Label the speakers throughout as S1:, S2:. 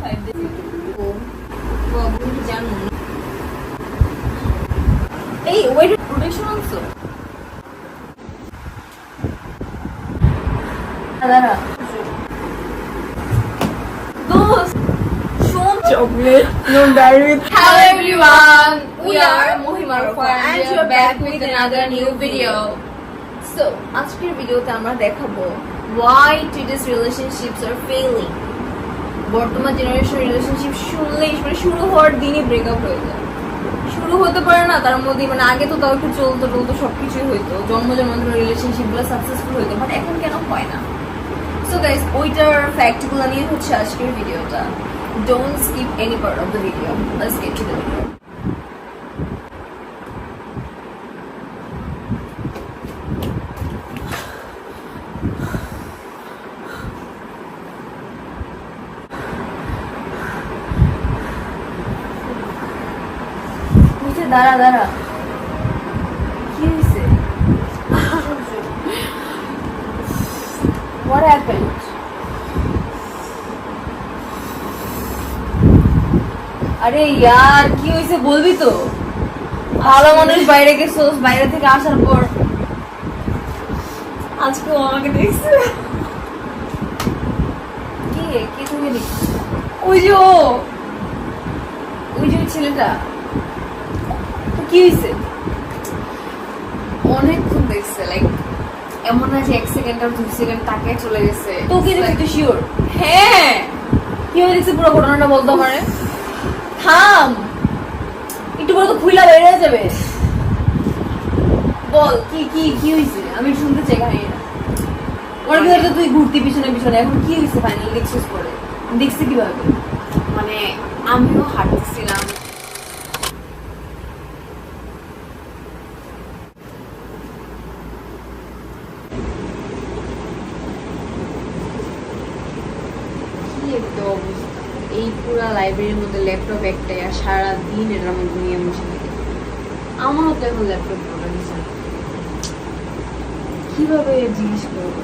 S1: 5 days ago. Probably জানো এই wait protection also দাঁড়া দোস্ত শোন
S2: chocolate, no dairy.
S1: Hello everyone, we are Mohima Rofa and we are back with another new video. So, আজকের ভিডিওতে আমরা দেখাবো why today's relationships are failing. বর্তমান জেনারেশন রিলেশনশিপ শুনলেই মানে শুরু হওয়ার দিনই ব্রেকআপ হয়ে যায়। শুরু হতে পারে না তার মধ্যে মানে আগে তো তাও একটু চলতো সবকিছুই হইতো, জন্ম জন্মান্তর রিলেশনশিপ গুলো সাকসেসফুল হইতো, বাট এখন কেন হয় না? সো গাইস, ওইটার ফ্যাক্ট গুলো নিয়ে হচ্ছে আজকের ভিডিওটা। Don't skip any part of the video. Let's get to the video. দাঁড়া কি হয়েছে? What happened? আরে यार কি হয়েছে বলবি তো? ভালো মানুষ বাইরে গেছোস, বাইরে থেকে আসার পর আজকে ও আমাকে দেখছে। কে তুমি দেখছিস? ওই যে ওই ছেলেটা। কি হয়েছে?
S2: অনেকক্ষণ দেখছে, লাইক এমন না যে 1 সেকেন্ড আর 2 সেকেন্ড তাকে চলে গেছে।
S1: তো কি দেখছিস তুই শিওর? হ্যাঁ, কি হয়েছে পুরো ঘটনাটা বলতো আমারে। থাম, একটু পরে তো খুইলা বের হয়ে যাবে। বল কি হয়েছে? আমি শুনতে চাই কাহিনীটা। ওর ভিতরে তো তুই ঘুরতি পিছনে এখন কি হয়েছে ফাইনালি দেখছিস পরে? দেখছি কিভাবে?
S2: মানে আমিও হাঁটতেছিলাম, এই পুরা লাইব্রেরির মধ্যে ল্যাপটপ একটাই আর সারাদিন এটার মধ্যে নিয়ে বসে থাকে। আমারও তো এখন ল্যাপটপ পড়া নিচ্ছে, কিভাবে জিজ্ঞেস করবো?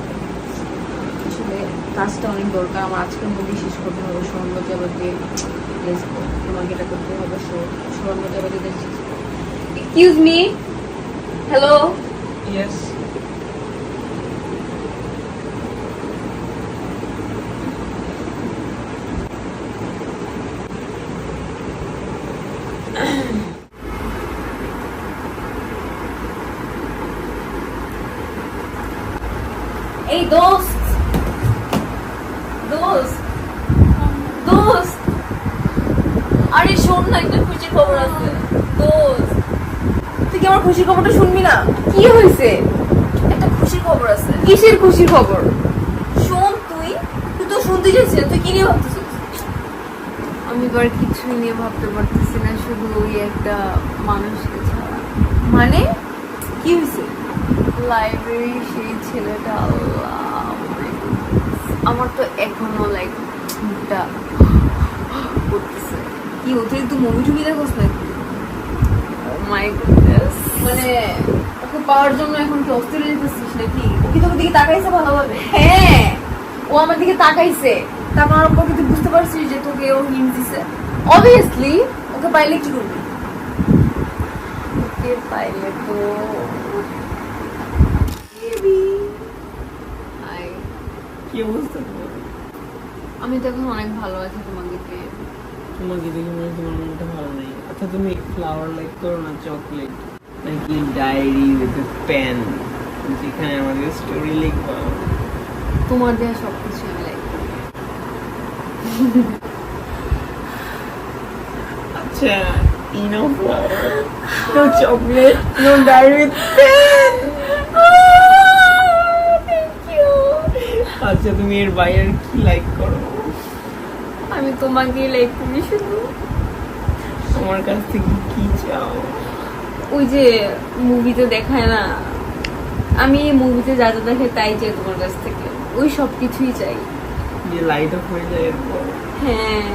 S2: আসলে কাজটা অনেক দরকার, আমার আজকের মধ্যে শেষ করতে হবে। স্বর্ণজাবাতে তোমাকে এটা করতে হবে। স্বর্ণজাবাতে এক্সকিউজ মি, হ্যালো।
S3: Yes.
S1: এই দোস্ত আরে শোন না, একটা খুশির খবর আছে। দোস্ত তুই কি আমার খুশির খবরটা শুনবি না?
S2: কি হয়েছে?
S1: একটা খুশির খবর আছে।
S2: কিসের খুশির খবর?
S1: শোন, তুই তো শুনতে চাইছিস, তুই কি নিয়ে ভাবতেছিস?
S2: আমি তো আর কিছুই নিয়ে ভাবতে পারতেছি না, শুধু ওই একটা মানুষকে ছাড়া।
S1: মানে কি হয়েছে?
S2: লাইব্রেরি সেই ছেলেটা, আল্লাহ, আমার তো এখনো লাইক মুখটা করতেছে।
S1: কি অতিরিক্ত মুভি টুভি দেখোস নাকি?
S2: মাই গুডনেস,
S1: মানে ওকে পাওয়ার জন্য এখন কি অস্থির হয়ে যেতেছিস নাকি? ও কি তোর দিকে তাকাইছে ভালোভাবে?
S2: হ্যাঁ, ও আমার দিকে তাকাইছে।
S1: তাকানোর পর কি তুই বুঝতে পারছিস যে তোকে ও হিন্ট দিছে?
S2: অবভিয়াসলি
S1: ওকে পাইলে কি করবি?
S2: ওকে পাইলে তো
S3: কি অবস্থা তোমার?
S2: আমি তো এখন অনেক ভালো আছি তোমাকে পেয়ে।
S3: তোমাকে দেখে মনে হয় তোমার মনটা ভালো নেই। আচ্ছা, তুমি ফ্লাওয়ার লাইক করো না, চকলেট নাকি ডায়েরি উইথ পেন, যেখানে আমাদের স্টোরি লিখবা।
S2: তোমার দেওয়া সবকিছু আমি লাইক।
S3: আচ্ছা, no flower, no chocolate, no diary with pen. আচ্ছা, তুমি এর বাইরে কি লাইক করো?
S2: আমি তোমাকে লাইক করি শুধু।
S3: তোমার কাছ থেকে কি চাও?
S2: ওই যে মুভিতে দেখায় না, আমি মুভিতে যা যা দেখে তাই চাই তোমার কাছ থেকে, ওই সব কিছুই চাই।
S3: যে লাইট অফ হয়ে যায় এরপর?
S2: হ্যাঁ,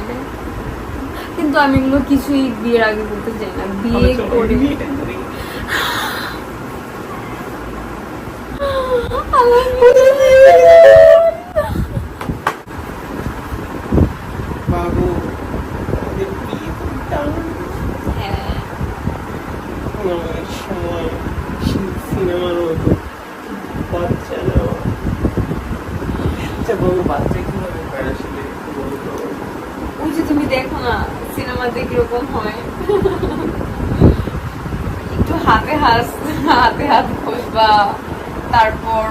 S2: কিন্তু আমি এগুলো কিছুই বিয়ের আগে করতে চাই না, বিয়ে করে।
S3: বাবু কিভাবে হয় আসলে একটু বলো তো।
S2: ওই যে তুমি দেখো না সিনেমাতে কিরকম হয়, একটু হাতে হাত ঘষবা, তারপর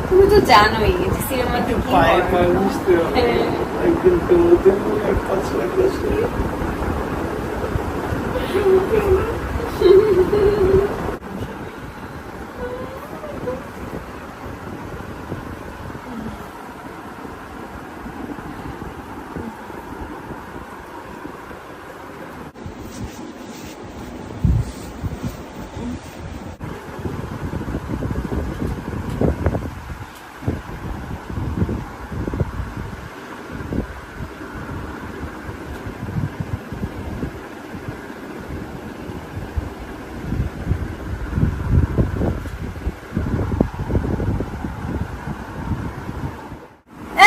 S2: তুমি তো জানোই যে সিনেমাতে কি
S3: পায়ে
S2: হয়।
S3: পায়ে বুঝতে হবে
S2: হ্যাঁ।
S3: একদিন তোমাদের এক পাঁচ লাখ আসলে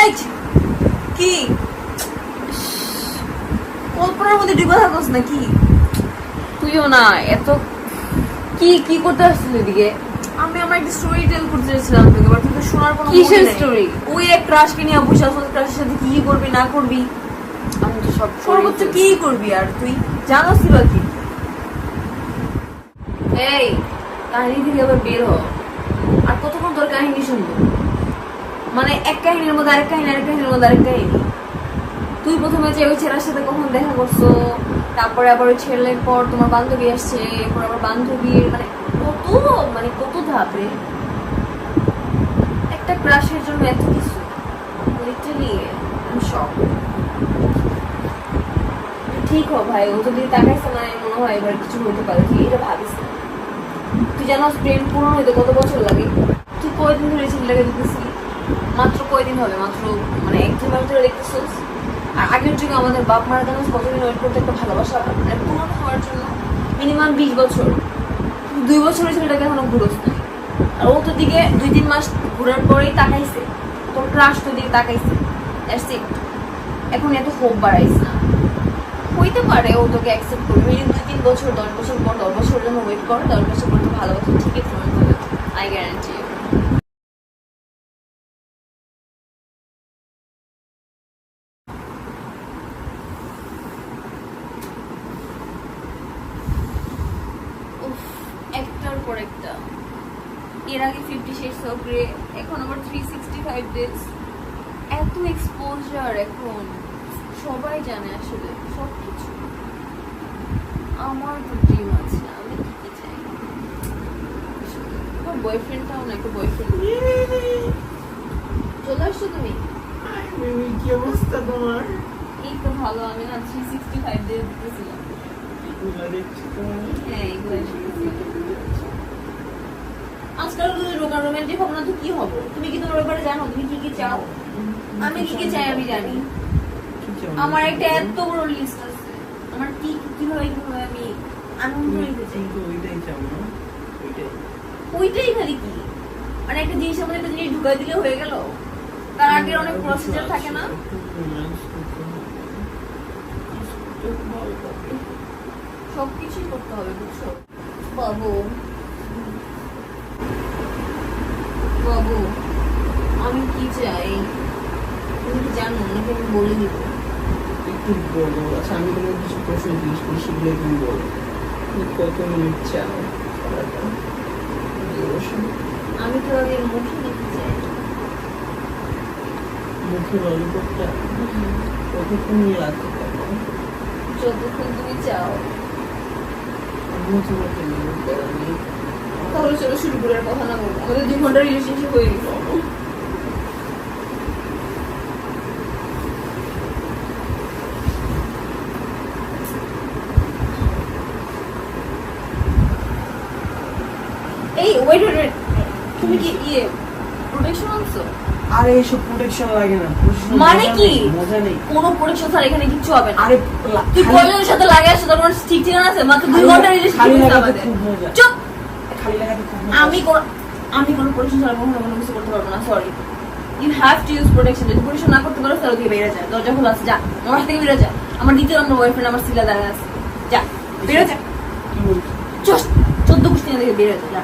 S1: এই কি কল্পনার মধ্যে ডুবে থাকোস নাকি?
S2: তুইও না এত কি কি করতে আসছিস এদিকে?
S1: আমি আমার একটা স্টোরি টেল করতে চাইছিলাম তোকে, বাট তুই তো শোনার কোনো
S2: কিসের
S1: mood নেই।
S2: story?
S1: ওই এক ক্রাশকে নিয়ে বসে আসল, ক্রাশের সাথে কি করবি না করবি,
S2: আমি তো সব
S1: সর্বোচ্চ কি করবি, আর তুই জানোস বা কি? এই কাহিনী থেকে আবার বের হ। আর কতক্ষণ তোর কাহিনী শুনবো? মানে এক কাহিনীর মধ্যে আরেক কাহিনী, আরেক কাহিনীর মধ্যে আরেক কাহিনী। তুই প্রথমে যে ওই ছেলের সাথে কখন দেখা করছো, তারপরে আবার ওই ছেলের পর তোমার বান্ধবী আসছে, এরপর আবার বান্ধবীর, মানে কত ধাপ রে। একটা ক্রাশের জন্য এত কিছু, লিটারালি আমি শক। ঠিক হ ভাই, ও যদি তাকাইছে না মনে হয় এবার কিছু হইতে পারে, তুই এটা ভাবিস না। তুই জানোস প্রেম পূরণ হইতে কত বছর লাগে? তুই কয়দিন ধরে ছেলেটাকে দেখতেছিলি? মাত্র কয়দিন হবে, মাত্র মানে একদিন মাস ধরে দেখতেছিস। আর আগের যুগে আমাদের বাপ মারা জানোস কতদিন ওয়েট করতে একটা ভালোবাসা মানে পূরণ হওয়ার জন্য? মিনিমাম 20 বছর। 2 বছরের ছেলেটাকে এখনো ঘুরোস না। আর ও তো দিকে 2-3 মাস ঘুরার পরেই তাকাইছে, তোর ক্রাশ তো দিকে তাকাইছে। That's it. এখন এত হোপ বাড়াইস না। হইতে পারে ও তোকে অ্যাকসেপ্ট করবে, মিনিমাম 2-3 বছর, 10 বছর পর, 10 বছর জন্য ওয়েট কর, 10 বছর পর তো ভালোবাসা ঠিকই পূরণ হবে, আই গ্যারান্টি ইউ। একটার পর একটা, এর আগে 50 Shades of Grey, এখন আবার 365 days। এত এক্সপোজার এখন, সবাই জানে আসলে সবকিছু। আমার তো ড্রিম আছে, আমি কি চাই। আমার বয়ফ্রেন্ডটাও না, একটা বয়ফ্রেন্ড চলে আসছো তুমি?
S3: বেবি কি অবস্থা তোমার?
S1: এই তো ভালো, আমি না 365 days দিতেছিলাম।
S3: এগুলা দেখছি তো
S1: হ্যাঁ এগুলো আজকাল রোমান্টিক হবো না তো কি হবো? তুমি কি তোমার ব্যাপারে জানো, তুমি কি কি চাও? আমি কি কি চাই আমি জানি। আমার একটা এত বড় লিস্ট আছে, আমার কি কিভাবে কিভাবে আমি আনন্দ নিতে চাই।
S3: কিন্তু ওইটাই চাও না? ওইটাই
S1: ওইটাই খালি কি, মানে একটা জিনিস আমাদের একটা জিনিস ঢুকাই দিলে হয়ে গেল? তার আগে অনেক প্রসিজার থাকে না? সবকিছুই করতে হবে, বুঝছো বাবু? বাবু আমি কি চাই তুমি কি জানো নাকি আমি বলে দিব?
S3: একটু বলো। আচ্ছা আমি তোমাকে কিছু প্রশ্ন জিজ্ঞেস করি, সেগুলো তুমি বলো। তুমি কত মিনিট চাও?
S1: আমি তো আগে মুখে নিতে চাই।
S3: মুখে ললিপপটা কতক্ষণ লাগতে পারো?
S1: যতক্ষণ তুমি চাও।
S3: আমিও তোমাকে নিয়ে করানি।
S1: তাহলে চলো শুরু করে আর কথা না বলবো, আমাদের 2 ঘন্টার রিলেশনশিপ হয়ে গেছে। এই ওয়েট ওয়েট, তুমি কি প্রোটেকশন আনছো?
S3: আরে এসব প্রোটেকশন লাগে না। protection
S1: মানে
S3: মজা
S1: কি?
S3: নেই, মজা নেই।
S1: কোনো প্রোটেকশন ছাড়া এখানে কিচ্ছু হবে না।
S3: আরে
S1: তুই কয়জনের সাথে লাগে আসছো, তোর কোনো ঠিক ঠিকানা আছে? মাত্র 2 ঘন্টার রিলেশনশিপ
S3: খালি
S1: হয়েছে
S3: লাগাতে
S1: আমাদের।
S3: খুব মজা।
S1: চুপ।
S3: খালি লাগাতে খুব মজা।
S1: আমি কোনো প্রোটেকশন ছাড়া কখনো কোনো কিছু করতে পারবো না, sorry. You have to use protection. যদি প্রোটেকশন না করতে পারো তাহলে তুই বেরিয়ে যা, দরজা খোলা আছে, যা আমার হাত থেকে বেরিয়ে যা। আমার দ্বিতীয় নম্বর বয়ফ্রেন্ড আমার সিলা দাঁড়ায় আছে, যা বেরিয়ে যা।
S3: কি বলছো?
S1: 14 গোষ্ঠী থেকে বেরিয়ে যা, যা।